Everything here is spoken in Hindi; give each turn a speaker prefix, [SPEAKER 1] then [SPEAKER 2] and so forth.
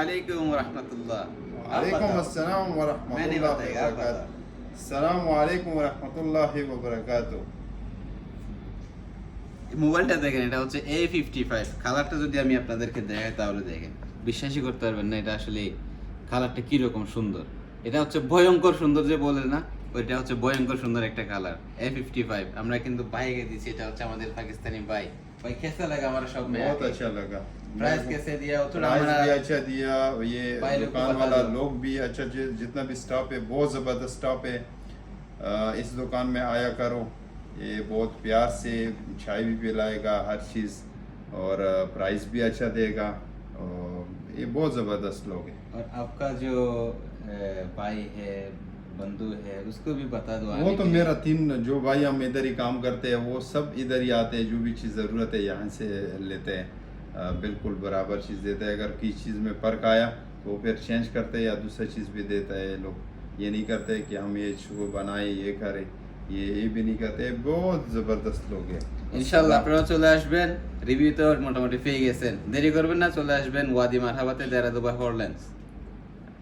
[SPEAKER 1] वालेकुम व रहमतुल्लाह।
[SPEAKER 2] वालेकुम अस्सलाम व
[SPEAKER 1] मैंने
[SPEAKER 2] रहमतुल्लाहि
[SPEAKER 1] बताया,
[SPEAKER 2] व बरकातुहू। अस्सलाम वालेकुम व रहमतुल्लाहि व बरकातुहू।
[SPEAKER 1] মোবাইলটা দেখেন, এটা হচ্ছে A55। কালারটা যদি আমি আপনাদেরকে দেখাই তাহলে দেখেন, বিশ্বাসই করতে পারবেন না এটা আসলে কালারটা কিরকম সুন্দর। এটা হচ্ছে ভয়ঙ্কর সুন্দর যে বলে না, ওইটা হচ্ছে ভয়ঙ্কর সুন্দর একটা কালার। A55 আমরা কিন্তু বাইকে দিছি, এটা হচ্ছে আমাদের পাকিস্তানি ভাই। भाई कैसा लगा हमारा शॉप में?
[SPEAKER 2] बहुत अच्छा लगा।
[SPEAKER 1] प्राइस कैसे दिया? थोड़ा
[SPEAKER 2] प्राइस
[SPEAKER 1] हमारा
[SPEAKER 2] भी अच्छा दिया, ये
[SPEAKER 1] भाई लोग को
[SPEAKER 2] दुकान
[SPEAKER 1] बता
[SPEAKER 2] वाला
[SPEAKER 1] दो।
[SPEAKER 2] लोग भी अच्छा, जितना भी स्टाफ है बहुत ज़बरदस्त स्टाफ है। इस दुकान में आया करो, ये बहुत प्यार से चाय भी पिलाएगा, हर चीज़, और प्राइस भी अच्छा देगा, और ये बहुत ज़बरदस्त लोग हैं।
[SPEAKER 1] और आपका जो भाई है, बंधु है, उसको भी बता दो।
[SPEAKER 2] वो तो मेरा तीन जो भाई हम इधर ही काम करते हैं, वो सब इधर ही आते हैं, जो भी चीज़ ज़रूरत है यहाँ से लेते हैं। बिल्कुल बराबर चीज़ देते हैं। अगर किसी चीज़ में फ़र्क आया तो फिर चेंज करते हैं या दूसरी चीज़ भी देता है। ये लोग ये नहीं करते कि हम ये शुरू बनाए, ये करें, ये भी नहीं करते। बहुत ज़बरदस्त लोग हैं।
[SPEAKER 1] ইনশাআল্লাহ আপনারা চলে আসবেন। রিভিউ তো মোটামুটি পেয়ে গেছেন, দেরি করবেন না, চলে আসবেন ওয়াদি মারহাবাতে, দেরা দুবাই হরল্যান্ডস।